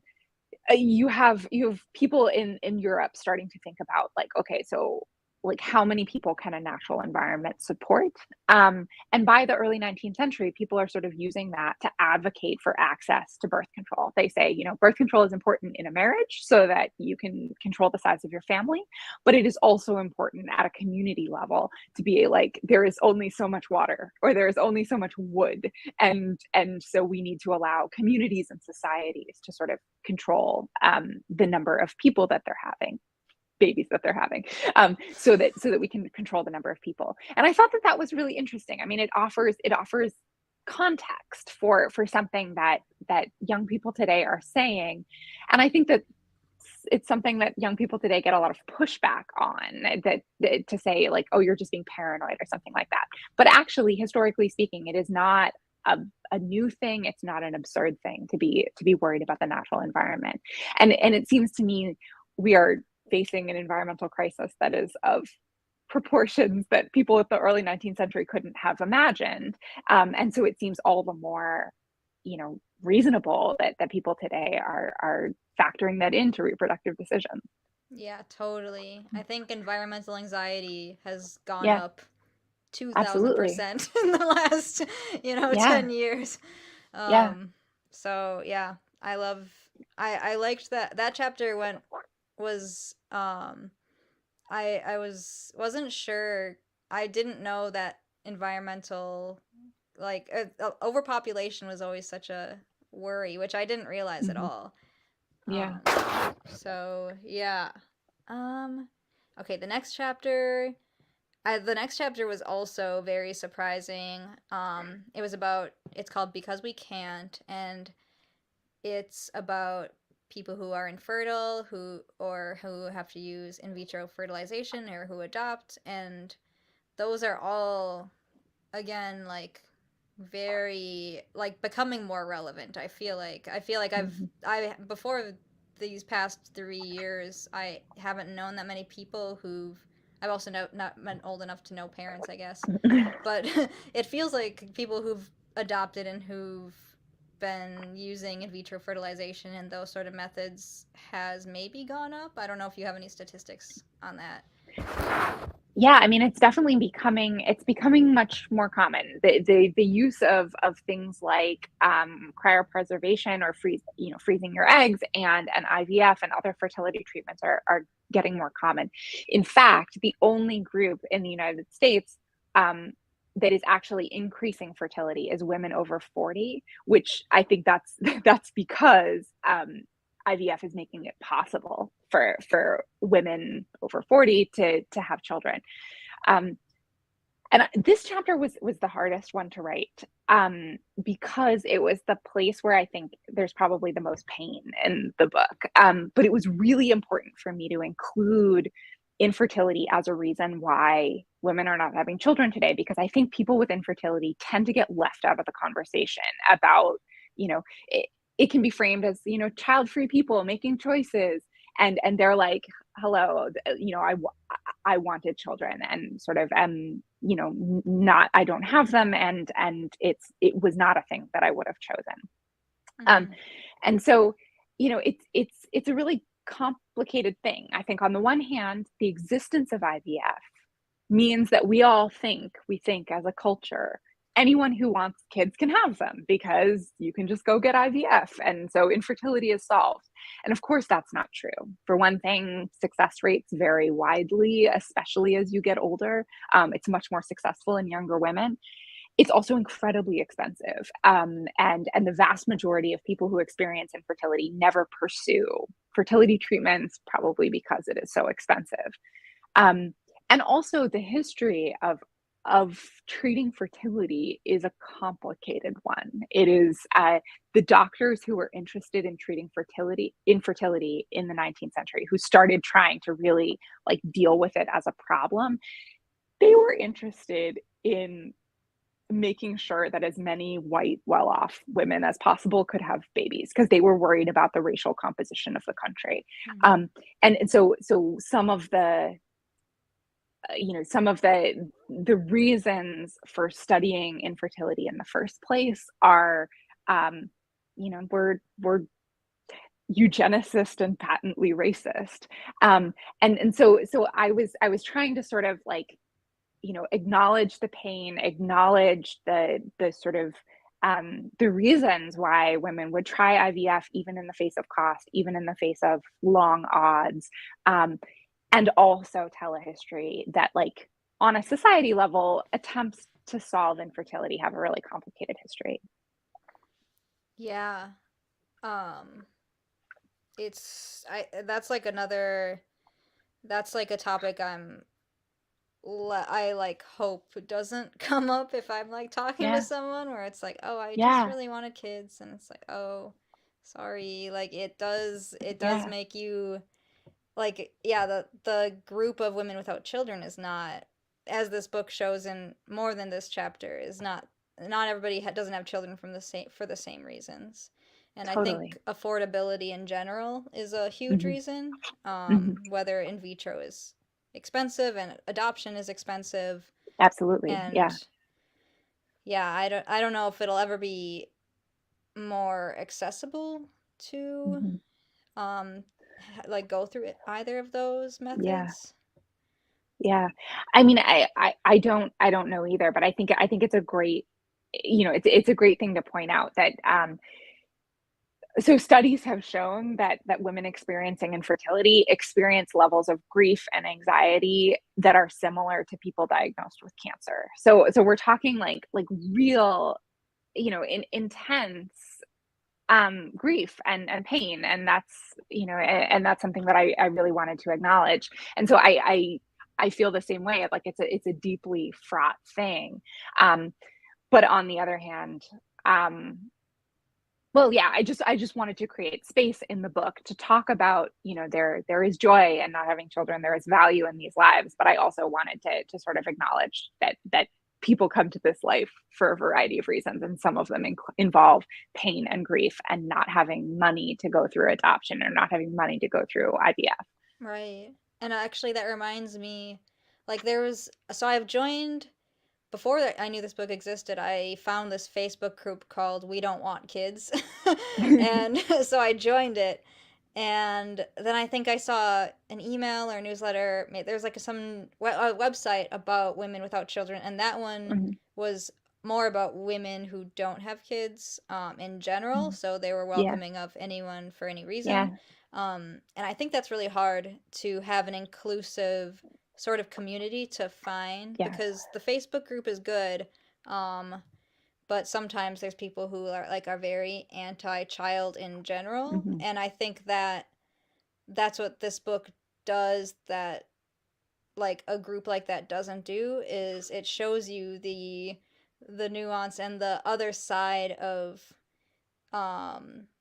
Speaker 2: you have people in Europe starting to think about, like, okay, so like, how many people can a natural environment support? And by the early 19th century, people are sort of using that to advocate for access to birth control. They say, birth control is important in a marriage so that you can control the size of your family, but it is also important at a community level to be like, there is only so much water, or there is only so much wood, and so we need to allow communities and societies to sort of control the number of people that they're having, babies that they're having, so that we can control the number of people. And I thought that was really interesting. I mean, it offers context for something that young people today are saying, and I think that it's something that young people today get a lot of pushback on, that to say, like, oh, you're just being paranoid or something like that. But actually, historically speaking, it is not a new thing. It's not an absurd thing to be worried about the natural environment. And it seems to me we are facing an environmental crisis that is of proportions that people at the early 19th century couldn't have imagined. And so it seems all the more, reasonable that people today are factoring that into reproductive decisions.
Speaker 1: Yeah, totally. I think environmental anxiety has gone
Speaker 2: Yeah,
Speaker 1: up
Speaker 2: absolutely.
Speaker 1: 2000% in the last,
Speaker 2: Yeah,
Speaker 1: 10 years.
Speaker 2: yeah.
Speaker 1: So yeah, I liked that chapter was wasn't sure. I didn't know that environmental, like, overpopulation was always such a worry, which I didn't realize at
Speaker 2: Hmm.
Speaker 1: all.
Speaker 2: Yeah.
Speaker 1: So yeah. Um, okay, the next chapter was also very surprising. It's called Because We Can't, and it's about people who are infertile, who have to use in vitro fertilization, or who adopt, and those are all, again, like, very, like, becoming more relevant. I feel like
Speaker 2: Hmm.
Speaker 1: I before these past 3 years, I haven't known that many people who've. I've also not been old enough to know parents, I guess, but it feels like people who've adopted and who've been using in vitro fertilization and those sort of methods has maybe gone up. I don't know if you have any statistics on that.
Speaker 2: Yeah, I mean, it's becoming much more common. The use of things like cryopreservation, or freezing your eggs, and IVF and other fertility treatments are getting more common. In fact, the only group in the United States that is actually increasing fertility is women over 40, which I think that's because IVF is making it possible for women over 40 to have children. Um, and this chapter was the hardest one to write, because it was the place where I think there's probably the most pain in the book. But it was really important for me to include infertility as a reason why women are not having children today, because I think people with infertility tend to get left out of the conversation about, it can be framed as, child-free people making choices, and they're like, hello, I wanted children, and sort of not, I don't have them, and it was not a thing that I would have chosen. um
Speaker 1: Mm-hmm.
Speaker 2: and so, it's a really complicated thing. I think on the one hand, the existence of IVF means that we think as a culture, anyone who wants kids can have them, because you can just go get IVF. And so infertility is solved. And of course, that's not true. For one thing, success rates vary widely, especially as you get older. It's much more successful in younger women. it's also incredibly expensive. And the vast majority of people who experience infertility never pursue fertility treatments, probably because it is so expensive. Um, and also the history of treating fertility is a complicated one. It is the doctors who were interested in treating infertility in the 19th century, who started trying to really like deal with it as a problem. They were interested in making sure that as many white, well-off women as possible could have babies because they were worried about the racial composition of the country.
Speaker 1: Mm-hmm.
Speaker 2: And so some of the some of the reasons for studying infertility in the first place are we're eugenicist and patently racist. And so I was trying to sort of like acknowledge the pain, acknowledge the sort of the reasons why women would try IVF, even in the face of cost, even in the face of long odds, and also tell a history that, like, on a society level, attempts to solve infertility have a really complicated history.
Speaker 1: Yeah. Um, it's I that's like another that's like a topic I like hope doesn't come up if I'm like talking to
Speaker 2: Yeah,
Speaker 1: someone where it's like, "Oh, I just
Speaker 2: yeah,
Speaker 1: really wanted kids." And it's like, "Oh, sorry." Like it does
Speaker 2: yeah,
Speaker 1: make you like yeah, the group of women without children is not, as this book shows in more than this chapter, is not everybody doesn't have children from the same for the same reasons. And I think
Speaker 2: totally.
Speaker 1: affordability in general is a huge
Speaker 2: Hmm.
Speaker 1: reason.
Speaker 2: Hmm.
Speaker 1: Whether in vitro is expensive and adoption is expensive,
Speaker 2: Absolutely. Yeah.
Speaker 1: and yeah, I don't know if it'll ever be more accessible to
Speaker 2: Hmm.
Speaker 1: um like go through either of those
Speaker 2: Yeah.
Speaker 1: methods.
Speaker 2: Yeah. I mean, I don't know either, but I think it's a great, it's a great thing to point out that so studies have shown that women experiencing infertility experience levels of grief and anxiety that are similar to people diagnosed with cancer. So we're talking like real, intense grief and pain, and that's something that I really wanted to acknowledge. And so I feel the same way. Like it's a deeply fraught thing. um but on the other hand, um well, yeah, I just wanted to create space in the book to talk about, there is joy in not having children, there is value in these lives, but I also wanted to sort of acknowledge that people come to this life for a variety of reasons, and some of them involve pain and grief and not having money to go through adoption or not having money to go through IVF.
Speaker 1: Right. And actually that reminds me, like there was so I've joined before that I knew this book existed, I found this Facebook group called We Don't Want Kids. And so I joined it. And then I think I saw an email or newsletter. There's like a website about women without children, and that one
Speaker 2: Mhm,
Speaker 1: was more about women who don't have kids in general.
Speaker 2: mhm.
Speaker 1: So they were
Speaker 2: Yeah,
Speaker 1: welcoming of anyone for any reason.
Speaker 2: yeah,
Speaker 1: And I think that's really hard to have an inclusive sort of community to find
Speaker 2: yes.
Speaker 1: because the Facebook group is good. Um, but sometimes there's people who are very anti-child in general,
Speaker 2: Mhm,
Speaker 1: and I think that that's what this book does that like a group like that doesn't do is it shows you the nuance and the other side of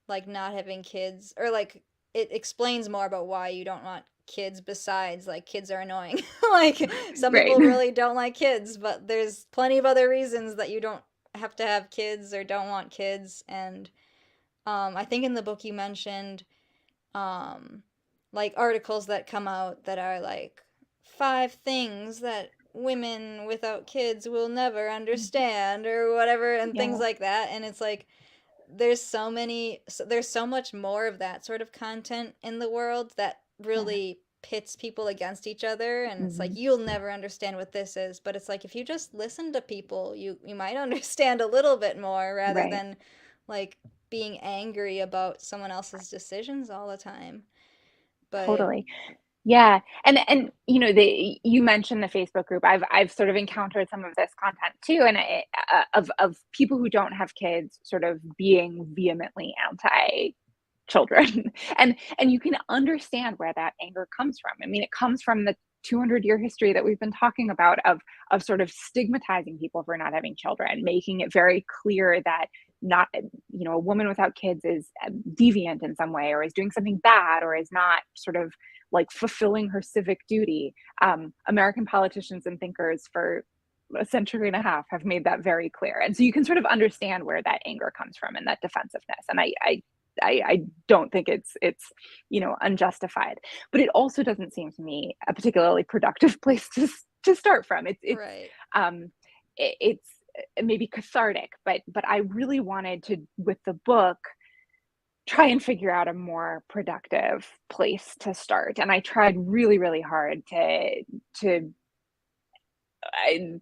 Speaker 1: like not having kids, or like it explains more about why you don't want kids besides like kids are annoying. Like some
Speaker 2: right.
Speaker 1: people really don't like kids, but there's plenty of other reasons that you don't have to have kids or don't want kids. And I think in the book you mentioned um like articles that come out that are like 5 things that women without kids will never understand or whatever, and things
Speaker 2: Yeah,
Speaker 1: like that. And it's like there's so much more of that sort of content in the world that
Speaker 2: yeah.
Speaker 1: really pits people against each other, and it's like
Speaker 2: Mhm,
Speaker 1: you'll never understand what this is, but it's like if you just listen to people you might understand a little bit more rather
Speaker 2: right.
Speaker 1: than like being angry about someone else's decisions all the time. But
Speaker 2: Totally. Yeah, and you mentioned the Facebook group. I've sort of encountered some of this content too, and of people who don't have kids, sort of being vehemently anti-children, and you can understand where that anger comes from. I mean, it comes from the 200-year history that we've been talking about of sort of stigmatizing people for not having children, making it very clear that not a woman without kids is deviant in some way, or is doing something bad, or is not sort of like fulfilling her civic duty. American politicians and thinkers for a century and a half have made that very clear, and so you can sort of understand where that anger comes from and that defensiveness. And I don't think it's unjustified, but it also doesn't seem to me a particularly productive place to start from.
Speaker 1: Right.
Speaker 2: It's maybe cathartic, but I really wanted to, with the book, try and figure out a more productive place to start. And I tried really, really hard to I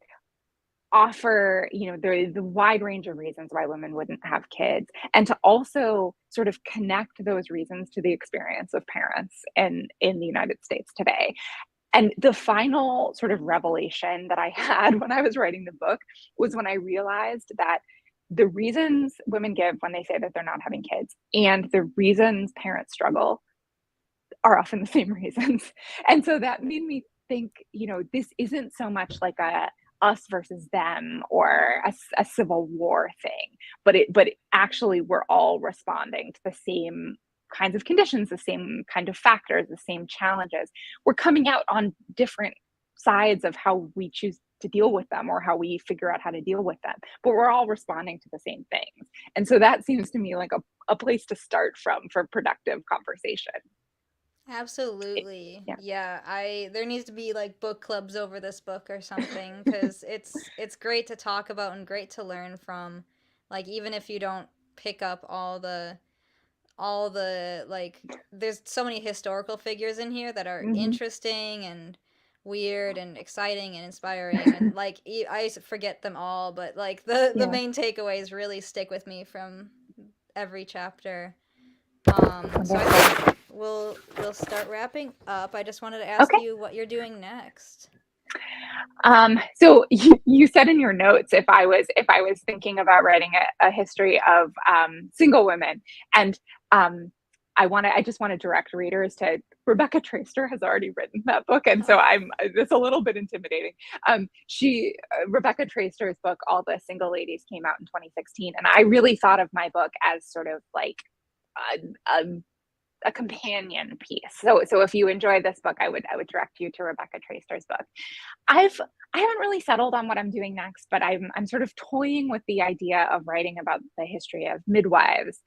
Speaker 2: offer, the wide range of reasons why women wouldn't have kids, and to also sort of connect those reasons to the experience of parents in the United States today. And the final sort of revelation that I had when I was writing the book was when I realized that the reasons women give when they say that they're not having kids and the reasons parents struggle are often the same reasons. And so that made me think, this isn't so much like a us versus them or a civil war thing, but actually we're all responding to the same kinds of conditions, the same kind of factors, the same challenges. We're coming out on different sides of how we choose to deal with them, or how we figure out how to deal with them, but we're all responding to the same things. And so that seems to me like a place to start from for productive conversation.
Speaker 1: Absolutely.
Speaker 2: Yeah.
Speaker 1: Yeah, I there needs to be like book clubs over this book or something, because it's great to talk about and great to learn from. Like, even if you don't pick up all the like, there's so many historical figures in here that are
Speaker 2: Hmm.
Speaker 1: interesting and weird and exciting and inspiring, and like I forget them all, but like the
Speaker 2: Yeah.
Speaker 1: main takeaways really stick with me from every chapter. So I
Speaker 2: Wonderful.
Speaker 1: think we'll start wrapping up. I just wanted to ask
Speaker 2: Okay.
Speaker 1: you what you're doing next.
Speaker 2: So you said in your notes, if I was thinking about writing a history of single women, and I just want to direct readers to Rebecca Traister has already written that book, and so it's a little bit intimidating. Rebecca Traister's book, All the Single Ladies, came out in 2016, and I really thought of my book as sort of like a a companion piece. So if you enjoy this book, I would direct you to Rebecca Traister's book. I haven't really settled on what I'm doing next, but I'm sort of toying with the idea of writing about the history of midwives,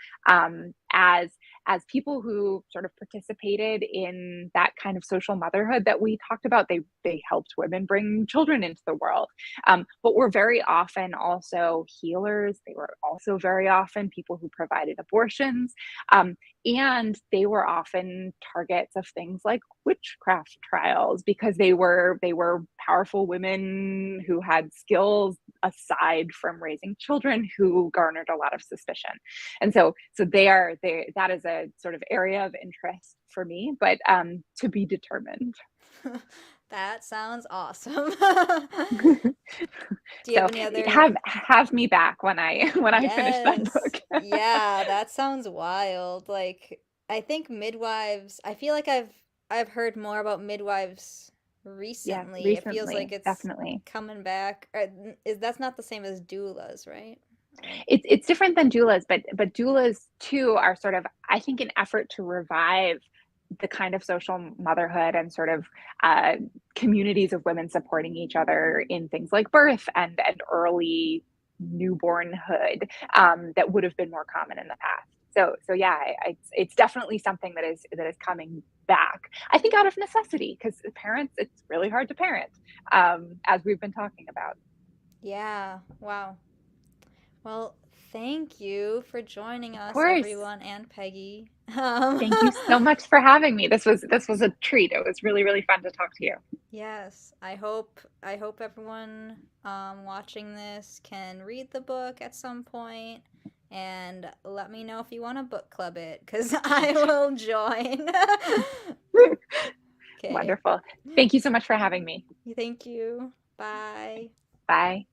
Speaker 2: as people who sort of participated in that kind of social motherhood that we talked about. They helped women bring children into the world, but were very often also healers. They were also very often people who provided abortions. And they were often targets of things like witchcraft trials, because they were powerful women who had skills aside from raising children, who garnered a lot of suspicion. And so that is a sort of area of interest for me, but to be determined.
Speaker 1: That sounds awesome. Do you have
Speaker 2: So
Speaker 1: any other?
Speaker 2: have me back when I finish that
Speaker 1: Yes.
Speaker 2: book.
Speaker 1: Yeah, that sounds wild. Like, I think midwives, I feel like I've heard more about midwives
Speaker 2: Yeah,
Speaker 1: recently. It feels like
Speaker 2: recently,
Speaker 1: it's
Speaker 2: definitely.
Speaker 1: coming back. Is that's not the same as doulas, right? Or
Speaker 2: It's different than doulas, but doulas too are sort of, I think, an effort to revive the kind of social motherhood and sort of uh, communities of women supporting each other in things like birth and early newbornhood, that would have been more common in the past. So yeah, it's definitely something that is coming back. I think out of necessity, because parents, it's really hard to parent, as we've been talking about.
Speaker 1: yeah, wow. Well, thank you for joining
Speaker 2: Of
Speaker 1: us,
Speaker 2: course.
Speaker 1: everyone, and Peggy.
Speaker 2: Thank you so much for having me. This was a treat. It was really, really fun to talk to you.
Speaker 1: Yes, I hope everyone watching this can read the book at some point, and let me know if you want to book club it, because I will join. Okay. Okay.
Speaker 2: Wonderful. Thank you so much for having me.
Speaker 1: Thank you. Bye.
Speaker 2: Bye.